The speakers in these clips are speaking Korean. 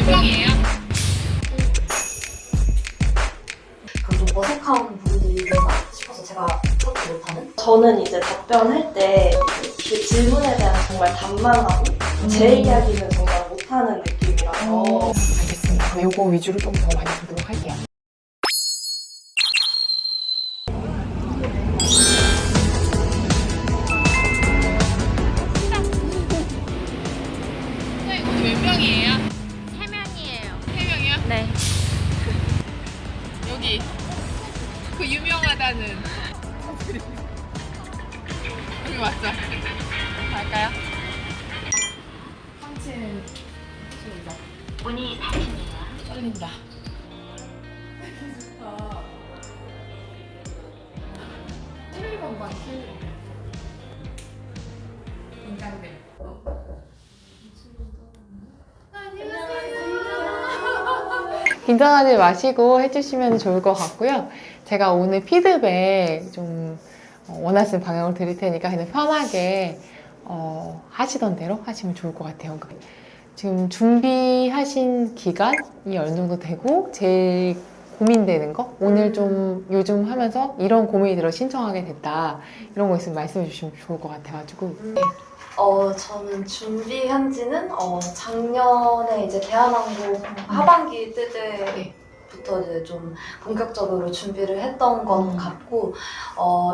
명이에요? 좀 어색한 부분들이 있나 싶어서 제가 찾지 못하는? 저는 이제 답변할 때 그 질문에 대한 정말 답만하고 제 이야기는 정말 못하는 느낌이라서 알겠습니다. 그럼 요거 위주로 좀 더 많이 보도록 할게요. 선생님 오늘 몇 명이에요? 3명이에요. 3명이요? 네. 여기 그 유명하다는 여기 맞죠? 갈까요? 문이 닫힙니다. 떨린다. 긴장하지 마시고 해주시면 좋을 것 같고요. 제가 오늘 피드백 좀 원하시는 방향으로 드릴 테니까 그냥 편하게 하시던 대로 하시면 좋을 것 같아요. 지금 준비하신 기간이 어느 정도 되고 제일 고민되는 거? 오늘 좀 요즘 하면서 이런 고민이 들어 신청하게 됐다. 이런 거 있으면 말씀해 주시면 좋을 것 같아가지고. 저는 준비한 지는 작년에 이제 대한항공 하반기 뜰 때부터 이제 좀 본격적으로 준비를 했던 것 같고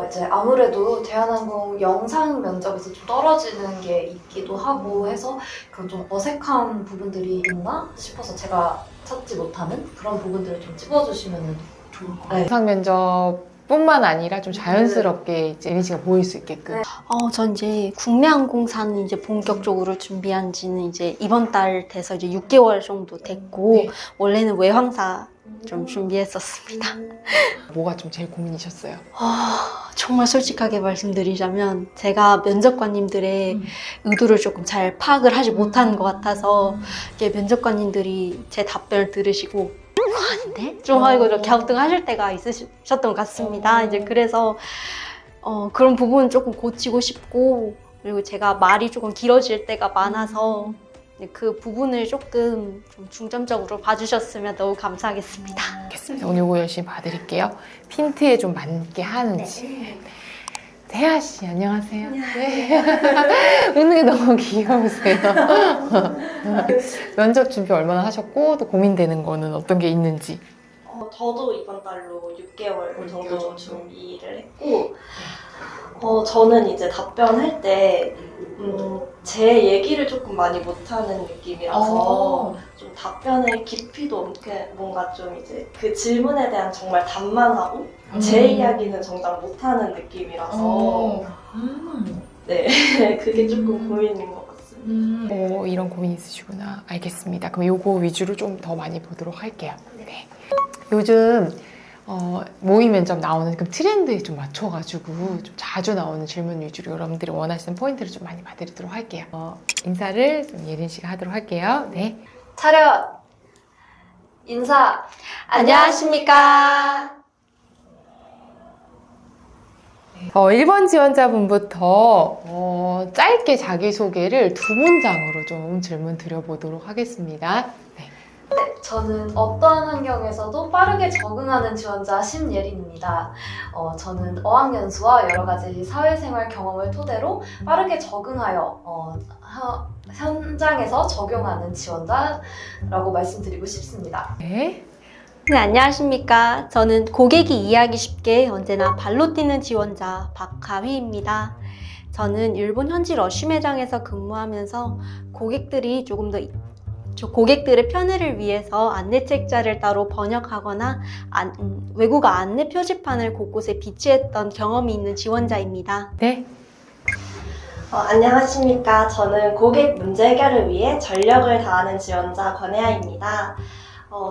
이제 아무래도 대한항공 영상 면접에서 좀 떨어지는 게 있기도 하고 해서 그런 좀 어색한 부분들이 있나 싶어서 제가 찾지 못하는 그런 부분들을 좀 찝어주시면 좋을 것 같아요. 영상 면접뿐만 아니라 좀 자연스럽게 이제 예린 씨가 보일 수 있게끔. 전 이제 국내항공사는 이제 본격적으로 준비한 지는 이제 이번 달 돼서 이제 6개월 정도 됐고, 네. 원래는 외항사 좀 준비했었습니다. 뭐가 좀 제일 고민이셨어요? 정말 솔직하게 말씀드리자면, 제가 면접관님들의 의도를 조금 잘 파악을 하지 못하는 것 같아서, 이게 면접관님들이 제 답변을 들으시고, 이거 아닌데? 좀 하고 이렇게 갸우뚱하실 때가 있으셨던 것 같습니다. 이제 그래서, 그런 부분은 조금 고치고 싶고, 그리고 제가 말이 조금 길어질 때가 많아서 그 부분을 조금 좀 중점적으로 봐주셨으면 너무 감사하겠습니다. 알겠습니다. 오늘 이거 열심히 봐드릴게요. 핀트에 좀 맞게 하는지. 태아 씨, 안녕하세요. 네. 웃는 게 너무 귀여우세요. 면접 준비 얼마나 하셨고, 또 고민되는 거는 어떤 게 있는지. 저도 이번 달로 6개월 정도 준비를 했고 저는 이제 답변할 때 제 얘기를 조금 많이 못하는 느낌이라서 좀 답변의 깊이도 없게 뭔가 좀 이제 그 질문에 대한 정말 답만 하고 제 이야기는 정작 못하는 느낌이라서 네 그게 조금 고민인 것 같습니다. 이런 고민이 있으시구나. 알겠습니다. 그럼 요거 위주로 좀 더 많이 보도록 할게요. 네. 요즘 모의 면접 나오는 그 트렌드에 좀 맞춰가지고 좀 자주 나오는 질문 위주로 여러분들이 원하시는 포인트를 좀 많이 봐드리도록 할게요. 인사를 좀 예린 씨가 하도록 할게요. 네. 차렷! 인사! 안녕하십니까. 1번 지원자분부터 짧게 자기소개를 2문장으로 좀 질문 드려보도록 하겠습니다. 네. 네, 저는 어떠한 환경에서도 빠르게 적응하는 지원자 신예린입니다. 저는 어학연수와 여러 가지 사회생활 경험을 토대로 빠르게 적응하여 현장에서 적용하는 지원자라고 말씀드리고 싶습니다. 네. 네, 안녕하십니까. 저는 고객이 이해하기 쉽게 언제나 발로 뛰는 지원자 박가휘입니다. 저는 일본 현지 러쉬 매장에서 근무하면서 고객들이 조금 더 고객들의 편의를 위해서 안내책자를 따로 번역하거나 외국어 안내 표지판을 곳곳에 비치했던 경험이 있는 지원자입니다. 네. 안녕하십니까. 저는 고객 문제 해결을 위해 전력을 다하는 지원자 권혜아입니다.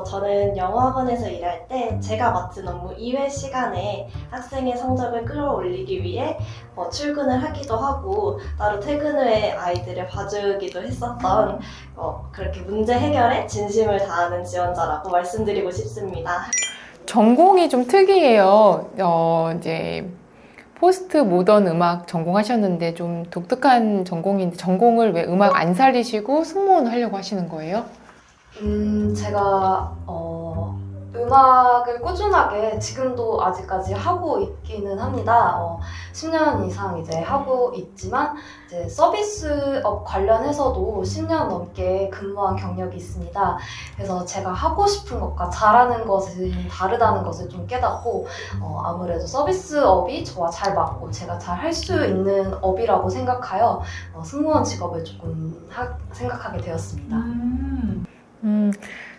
저는 영어학원에서 일할 때 제가 맡은 업무 이외 시간에 학생의 성적을 끌어올리기 위해 출근을 하기도 하고 따로 퇴근 후에 아이들을 봐주기도 했었던 그렇게 문제 해결에 진심을 다하는 지원자라고 말씀드리고 싶습니다. 전공이 좀 특이해요. 이제 포스트 모던 음악 전공하셨는데 좀 독특한 전공인데 전공을 왜 음악 안 살리시고 승무원 하려고 하시는 거예요? 제가 음악을 꾸준하게 지금도 아직까지 하고 있기는 합니다. 10년 이상 이제 하고 있지만 이제 서비스업 관련해서도 10년 넘게 근무한 경력이 있습니다. 그래서 제가 하고 싶은 것과 잘하는 것은 다르다는 것을 좀 깨닫고 아무래도 서비스업이 저와 잘 맞고 제가 잘 할 수 있는 업이라고 생각하여 승무원 직업을 조금 생각하게 되었습니다.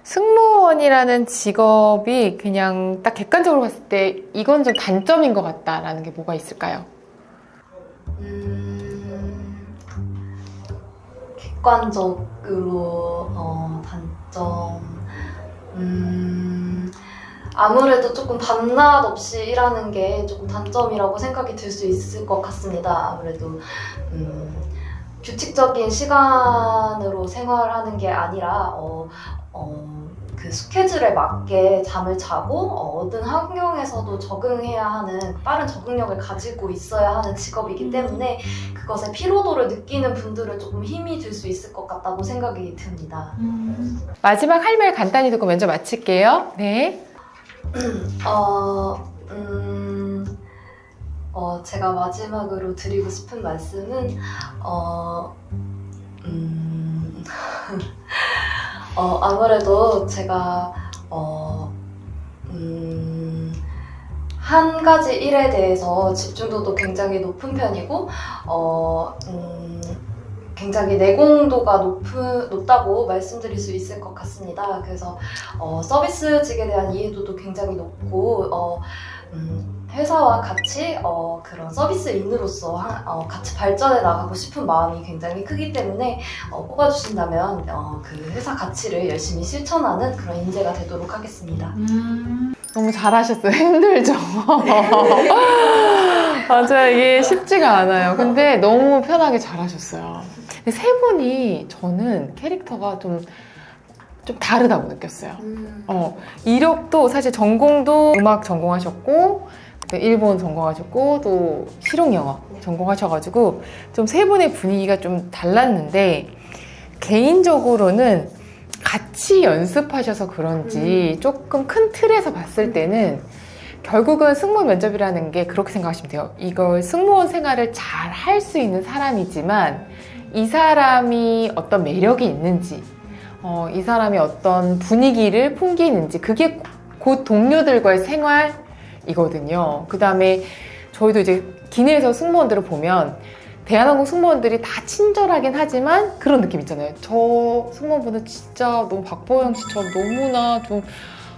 승무원이라는 직업이 그냥 딱 객관적으로 봤을 때 이건 좀 단점인 것 같다라는 게 뭐가 있을까요? 객관적으로 단점 아무래도 조금 밤낮 없이 일하는 게 조금 단점이라고 생각이 들 수 있을 것 같습니다. 아무래도 규칙적인 시간으로 생활하는 게 아니라 그 스케줄에 맞게 잠을 자고 어떤 환경에서도 적응해야 하는 빠른 적응력을 가지고 있어야 하는 직업이기 때문에 그것에 피로도를 느끼는 분들은 조금 힘이 들 수 있을 것 같다고 생각이 듭니다. 마지막 할 말 간단히 듣고 먼저 마칠게요. 네. 제가 마지막으로 드리고 싶은 말씀은 아무래도 제가 한 가지 일에 대해서 집중도도 굉장히 높은 편이고 굉장히 내공도가 높다고 말씀드릴 수 있을 것 같습니다. 그래서 서비스직에 대한 이해도도 굉장히 높고 회사와 같이 그런 서비스인으로서 같이 발전해 나가고 싶은 마음이 굉장히 크기 때문에 뽑아주신다면 그 회사 가치를 열심히 실천하는 그런 인재가 되도록 하겠습니다. 너무 잘하셨어요. 힘들죠? 맞아요. 이게 쉽지가 않아요. 근데 너무 편하게 잘하셨어요. 근데 세 분이 저는 캐릭터가 좀 다르다고 느꼈어요. 이력도 사실 전공도 음악 전공하셨고 일본 전공하셨고 또 실용영어 전공하셔가지고 좀 세 분의 분위기가 좀 달랐는데 개인적으로는 같이 연습하셔서 그런지 조금 큰 틀에서 봤을 때는 결국은 승무원 면접이라는 게 그렇게 생각하시면 돼요. 이걸 승무원 생활을 잘 할 수 있는 사람이지만 이 사람이 어떤 매력이 있는지 이 사람이 어떤 분위기를 풍기는지 그게 곧 동료들과의 생활이거든요. 그 다음에 저희도 이제 기내에서 승무원들을 보면 대한항공 승무원들이 다 친절하긴 하지만 그런 느낌 있잖아요. 저 승무원분은 진짜 너무 박보영 씨처럼 너무나 좀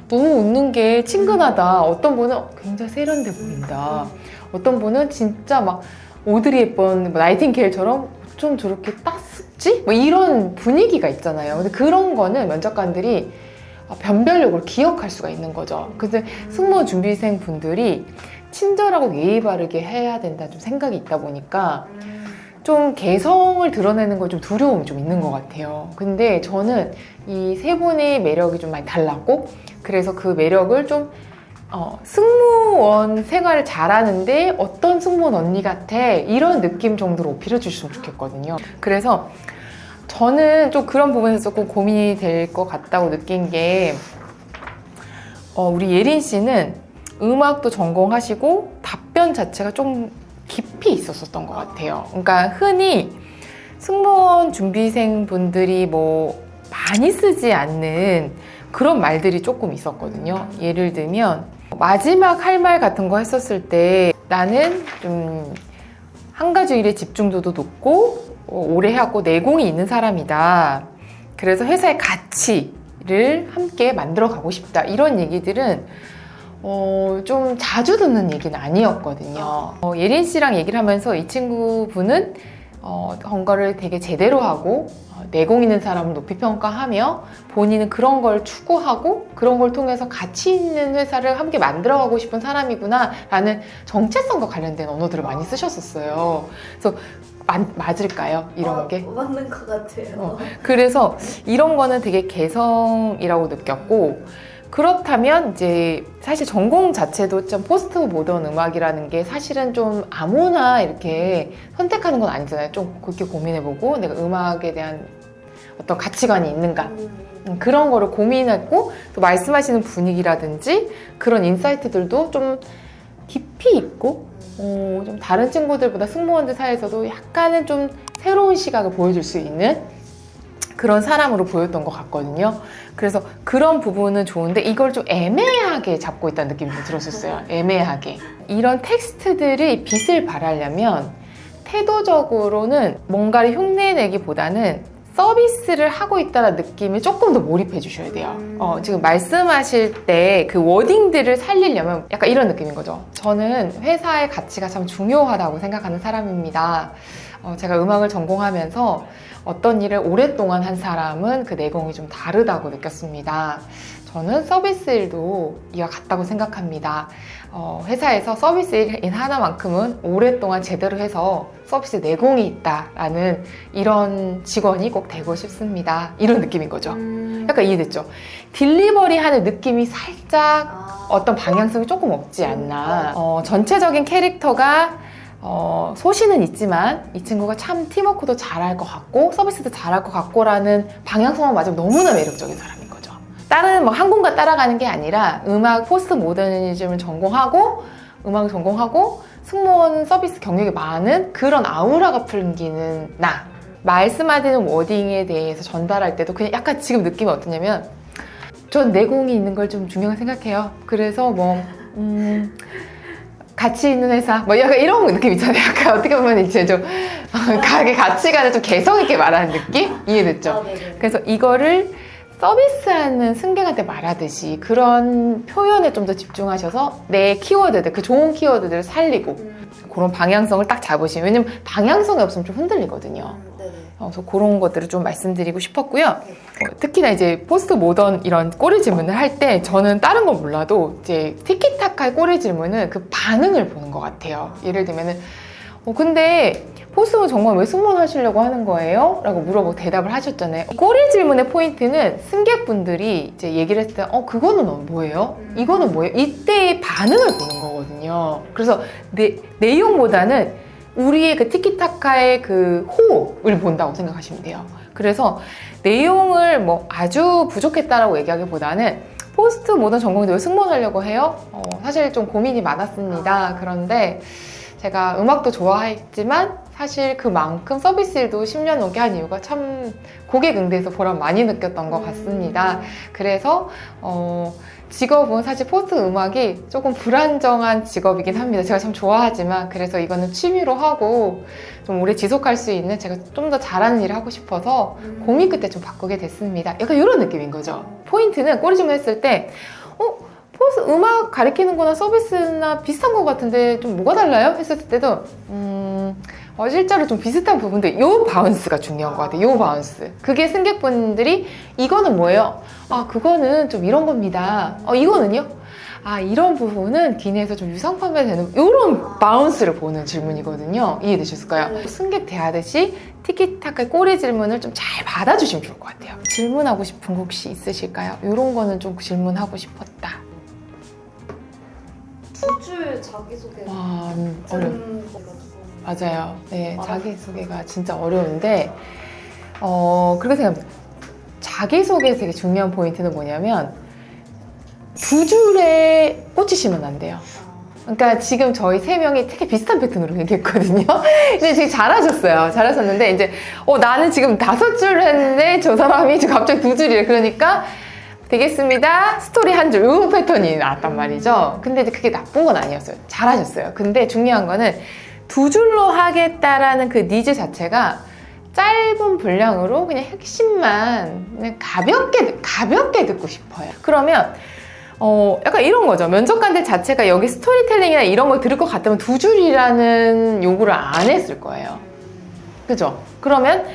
너무 웃는 게 친근하다. 어떤 분은 굉장히 세련돼 보인다. 어떤 분은 진짜 막 오드리 헵번, 나이팅게일처럼 좀 저렇게 따숩지? 뭐 이런 분위기가 있잖아요. 근데 그런 거는 면접관들이 변별력으로 기억할 수가 있는 거죠. 근데 승무원 준비생 분들이 친절하고 예의 바르게 해야 된다는 좀 생각이 있다 보니까 좀 개성을 드러내는 거 좀 두려움이 좀 있는 것 같아요. 근데 저는 이 세 분의 매력이 좀 많이 달랐고 그래서 그 매력을 좀 승무원 생활을 잘하는데 어떤 승무원 언니 같아 이런 느낌 정도로 어필해 주셨으면 좋겠거든요. 그래서 저는 좀 그런 부분에서 조금 고민이 될 것 같다고 느낀 게 우리 예린 씨는 음악도 전공하시고 답변 자체가 좀 깊이 있었던 것 같아요. 그러니까 흔히 승무원 준비생 분들이 뭐 많이 쓰지 않는 그런 말들이 조금 있었거든요. 예를 들면 마지막 할 말 같은 거 했었을 때 나는 좀 한 가지 일에 집중도도 높고 오래 하고 내공이 있는 사람이다. 그래서 회사의 가치를 함께 만들어 가고 싶다. 이런 얘기들은 좀 자주 듣는 얘기는 아니었거든요. 예린 씨랑 얘기를 하면서 이 친구분은 헌거를 되게 제대로 하고 내공 있는 사람을 높이 평가하며 본인은 그런 걸 추구하고 그런 걸 통해서 가치 있는 회사를 함께 만들어가고 싶은 사람이구나 라는 정체성과 관련된 언어들을 많이 쓰셨었어요. 그래서 맞을까요? 이런 게? 맞는 것 같아요. 그래서 이런 거는 되게 개성이라고 느꼈고 그렇다면 이제 사실 전공 자체도 좀 포스트 모던 음악이라는 게 사실은 좀 아무나 이렇게 선택하는 건 아니잖아요. 좀 그렇게 고민해보고 내가 음악에 대한 어떤 가치관이 있는가 그런 거를 고민했고 또 말씀하시는 분위기라든지 그런 인사이트들도 좀 깊이 있고 좀 다른 친구들보다 승무원들 사이에서도 약간은 좀 새로운 시각을 보여줄 수 있는 그런 사람으로 보였던 것 같거든요. 그래서 그런 부분은 좋은데 이걸 좀 애매하게 잡고 있다는 느낌이 좀 들었었어요. 애매하게. 이런 텍스트들이 빛을 발하려면 태도적으로는 뭔가를 흉내내기보다는 서비스를 하고 있다는 느낌에 조금 더 몰입해 주셔야 돼요. 지금 말씀하실 때 그 워딩들을 살리려면 약간 이런 느낌인 거죠. 저는 회사의 가치가 참 중요하다고 생각하는 사람입니다. 제가 음악을 전공하면서 어떤 일을 오랫동안 한 사람은 그 내공이 좀 다르다고 느꼈습니다. 저는 서비스 일도 이와 같다고 생각합니다. 회사에서 서비스 일 하나만큼은 오랫동안 제대로 해서 서비스 내공이 있다라는 이런 직원이 꼭 되고 싶습니다. 이런 느낌인 거죠. 약간 이해됐죠? 딜리버리 하는 느낌이 살짝 어떤 방향성이 조금 없지 않나. 전체적인 캐릭터가 소신은 있지만 이 친구가 참 팀워크도 잘할 것 같고 서비스도 잘할 것 같고라는 방향성만 맞으면 너무나 매력적인 사람인 거죠. 다른 뭐 항공과 따라가는 게 아니라 음악 포스트 모더니즘을 전공하고 음악을 전공하고 승무원 서비스 경력이 많은 그런 아우라가 풍기는 나. 말씀하시는 워딩에 대해서 전달할 때도 그냥 약간 지금 느낌이 어떠냐면 전 내공이 있는 걸 좀 중요하게 생각해요. 그래서 뭐 가치 있는 회사 뭐 약간 이런 느낌 있잖아요. 약간 어떻게 보면 이제 좀 가게 가치관을 좀 개성 있게 말하는 느낌? 이해됐죠? 그래서 이거를 서비스하는 승객한테 말하듯이 그런 표현에 좀 더 집중하셔서 내 키워드들, 그 좋은 키워드들을 살리고 그런 방향성을 딱 잡으시면, 왜냐면 방향성이 없으면 좀 흔들리거든요. 그래서 그런 것들을 좀 말씀드리고 싶었고요. 특히나 이제 포스트 모던 이런 꼬리 질문을 할 때 저는 다른 건 몰라도 이제 티키타카의 꼬리 질문은 그 반응을 보는 것 같아요. 예를 들면은 근데 포스트는 정말 왜 승무원 하시려고 하는 거예요? 라고 물어보고 대답을 하셨잖아요. 꼬리 질문의 포인트는 승객분들이 이제 얘기를 했을 때 그거는 뭐예요? 이거는 뭐예요? 이때의 반응을 보는 거거든요. 그래서 내용보다는 우리의 그 티키타카의 그 호흡을 본다고 생각하시면 돼요. 그래서 내용을 뭐 아주 부족했다라고 얘기하기보다는 포스트 모던 전공인데 왜 승무원 하려고 해요? 사실 좀 고민이 많았습니다. 그런데 제가 음악도 좋아했지만 사실 그만큼 서비스 일도 10년 넘게 한 이유가 참 고객 응대에서 보람 많이 느꼈던 것 같습니다. 그래서 직업은 사실 포스트 음악이 조금 불안정한 직업이긴 합니다. 제가 참 좋아하지만 그래서 이거는 취미로 하고 좀 오래 지속할 수 있는 제가 좀 더 잘하는 일을 하고 싶어서 고민 끝에 좀 바꾸게 됐습니다. 약간 이런 느낌인 거죠. 포인트는 꼬리 좀 했을 때 포스트 음악 가리키는 거나 서비스나 비슷한 것 같은데 좀 뭐가 달라요? 했을 때도 실제로 좀 비슷한 부분들, 요 바운스가 중요한 것 같아요. 요 바운스. 그게 승객분들이 이거는 뭐예요? 그거는 좀 이런 겁니다. 이거는요? 이런 부분은 기내에서 좀 유상 판매되는 이런 바운스를 보는 질문이거든요. 이해되셨을까요? 승객 대하듯이 티키타카의 꼬리 질문을 좀 잘 받아주시면 좋을 것 같아요. 질문하고 싶은 거 혹시 있으실까요? 이런 거는 좀 질문하고 싶었다. 두 줄 자기소개 어려워. 맞아요. 네, 자기소개가 진짜 어려운데 그렇게 생각합니다. 자기소개에서 되게 중요한 포인트는 뭐냐면 두 줄에 꽂히시면 안 돼요. 그러니까 지금 저희 세 명이 되게 비슷한 패턴으로 얘기했거든요. 근데 지금 잘하셨어요. 잘하셨는데 이제 나는 지금 5줄 했는데 저 사람이 지금 갑자기 2줄이래. 그러니까 되겠습니다. 스토리 한 줄, 요 패턴이 나왔단 말이죠. 근데 이제 그게 나쁜 건 아니었어요. 잘하셨어요. 근데 중요한 거는 2줄로 하겠다라는 그 니즈 자체가 짧은 분량으로 그냥 핵심만 그냥 가볍게 듣고 싶어요. 그러면 약간 이런 거죠. 면접관들 자체가 여기 스토리텔링이나 이런 걸 들을 것 같다면 2줄이라는 요구를 안 했을 거예요. 그죠? 그러면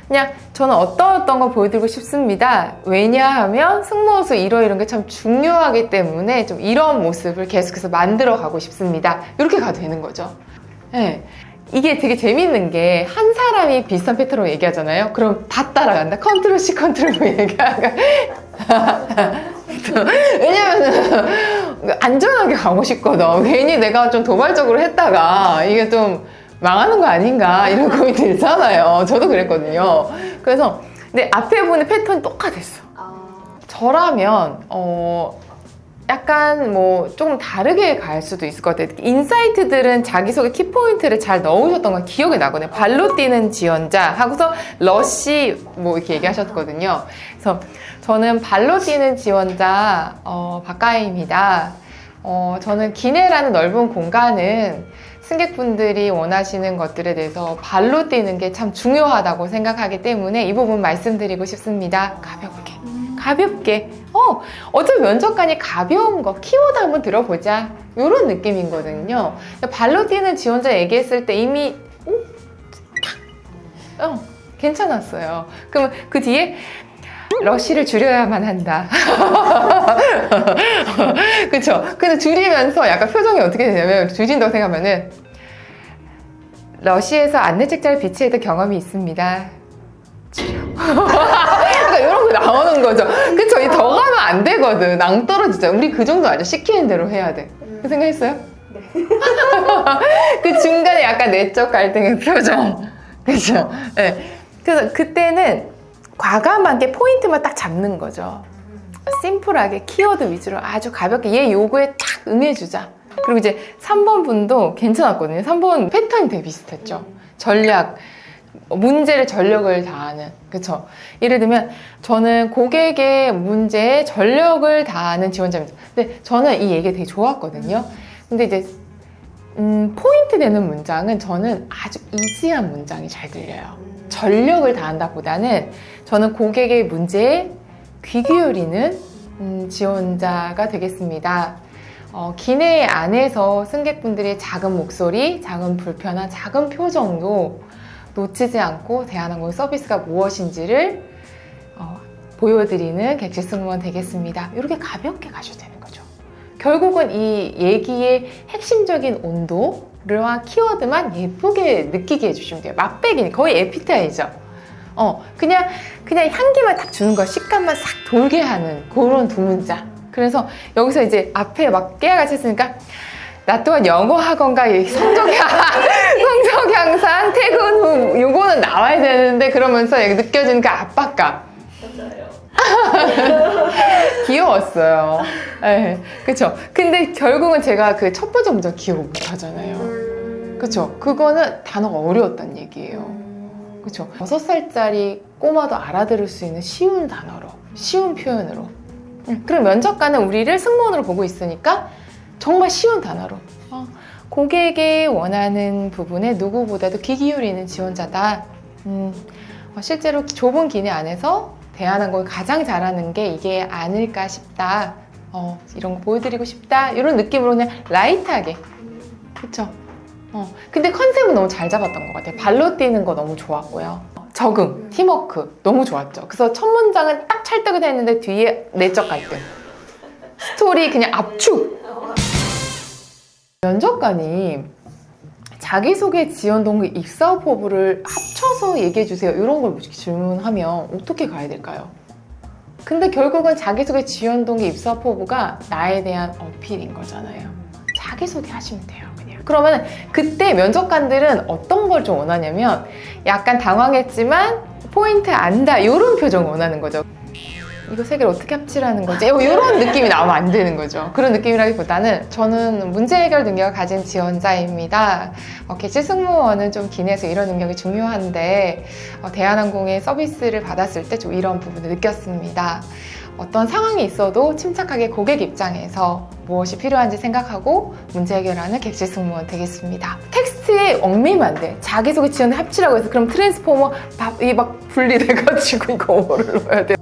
그냥 저는 어떤 걸 보여드리고 싶습니다. 왜냐하면 승무원수 이런 게 참 중요하기 때문에 좀 이런 모습을 계속해서 만들어 가고 싶습니다. 이렇게 가도 되는 거죠. 네. 이게 되게 재밌는 게 한 사람이 비슷한 패턴으로 얘기하잖아요. 그럼 다 따라간다. 컨트롤 C, 컨트롤 V 얘기하가. 왜냐면은 안전하게 가고 싶거든. 괜히 내가 좀 도발적으로 했다가 이게 좀 망하는 거 아닌가 이런 고민이 들잖아요. 저도 그랬거든요. 그래서 근데 앞에 보는 패턴이 똑같았어. 저라면 약간 뭐 조금 다르게 갈 수도 있을 것 같아요. 인사이트들은 자기소개 키포인트를 잘 넣으셨던 건 기억이 나거든요. 발로 뛰는 지원자 하고서 러쉬 뭐 이렇게 얘기하셨거든요. 그래서 저는 발로 뛰는 지원자 박가희입니다. 저는 기내라는 넓은 공간은 승객분들이 원하시는 것들에 대해서 발로 뛰는 게 참 중요하다고 생각하기 때문에 이 부분 말씀드리고 싶습니다. 가볍게. 어차피 면접관이 가벼운 거, 키워드 한번 들어보자. 이런 느낌이거든요. 발로 뛰는 지원자 얘기했을 때 이미, 괜찮았어요. 그럼 그 뒤에, 러쉬를 줄여야만 한다. 그쵸? 근데 줄이면서 약간 표정이 어떻게 되냐면, 줄인다고 생각하면은, 러쉬에서 안내책자를 비치했던 경험이 있습니다. 그러니까 이런 거 나오는 거죠. 그쵸? 이 더 가면 안 되거든. 낭떠러지죠. 우리 그 정도 아니야. 시키는 대로 해야 돼. 그 생각했어요? 네. 그 중간에 약간 내적 갈등의 표정. 그죠? 네. 그래서 그때는 과감하게 포인트만 딱 잡는 거죠. 심플하게 키워드 위주로 아주 가볍게 얘 요구에 딱 응해주자. 그리고 이제 3번 분도 괜찮았거든요. 3번 패턴이 되게 비슷했죠. 전략. 문제를 전력을 다하는, 그쵸? 예를 들면 저는 고객의 문제에 전력을 다하는 지원자입니다. 근데 저는 이 얘기가 되게 좋았거든요. 근데 이제 포인트 되는 문장은 저는 아주 이지한 문장이 잘 들려요. 전력을 다한다 보다는 저는 고객의 문제에 귀 기울이는 지원자가 되겠습니다. 기내 안에서 승객분들의 작은 목소리, 작은 불편한 작은 표정도 놓치지 않고 대한항공 서비스가 무엇인지를 보여드리는 객실 승무원 되겠습니다. 이렇게 가볍게 가셔도 되는 거죠. 결국은 이 얘기의 핵심적인 온도와 키워드만 예쁘게 느끼게 해주시면 돼요. 맛배기, 거의 에피타이저. 그냥 향기만 딱 주는 거, 식감만 싹 돌게 하는 그런 두 문자. 그래서 여기서 이제 앞에 막 깨알같이 했으니까 나 또한 영어 학원가 성적 향상 퇴근 후 요거는 나와야 되는데 그러면서 느껴지는 그 압박감. 맞아요. 귀여웠어요. 네, 그쵸. 근데 결국은 제가 그 첫 번째 문장 기억 못 하잖아요. 그쵸. 그거는 단어가 어려웠단 얘기예요. 그쵸. 6살짜리 꼬마도 알아들을 수 있는 쉬운 단어로, 쉬운 표현으로. 그럼 면접관은 우리를 승무원으로 보고 있으니까 정말 쉬운 단어로 고객이 원하는 부분에 누구보다도 귀 기울이는 지원자다. 실제로 좁은 기내 안에서 대한항공이 가장 잘하는 게 이게 아닐까 싶다. 이런 거 보여드리고 싶다. 이런 느낌으로 그냥 라이트하게. 그쵸? 근데 컨셉은 너무 잘 잡았던 것 같아요. 발로 뛰는 거 너무 좋았고요. 적응, 팀워크 너무 좋았죠. 그래서 첫 문장은 딱 찰떡이 됐는데 뒤에 내적 갈등. 스토리 그냥 압축. 면접관이 자기소개 지원 동기 입사 포부를 합쳐서 얘기해 주세요. 이런 걸 질문하면 어떻게 가야 될까요? 근데 결국은 자기소개 지원 동기 입사 포부가 나에 대한 어필인 거잖아요. 자기소개 하시면 돼요. 그냥. 그러면 그때 면접관들은 어떤 걸 좀 원하냐면 약간 당황했지만 포인트 안다 이런 표정 원하는 거죠. 이거 세 개를 어떻게 합치라는 거지? 이런 느낌이 나오면 안 되는 거죠. 그런 느낌이라기보다는 저는 문제 해결 능력을 가진 지원자입니다. 객실 승무원은 좀 기내에서 이런 능력이 중요한데 대한항공의 서비스를 받았을 때 좀 이런 부분을 느꼈습니다. 어떤 상황이 있어도 침착하게 고객 입장에서 무엇이 필요한지 생각하고 문제 해결하는 객실 승무원 되겠습니다. 텍스트에 얽매이면 안 돼. 자기소개 지원을 합치라고 해서 그럼 트랜스포머 막 분리돼가지고 이거 뭐를 넣어야 돼.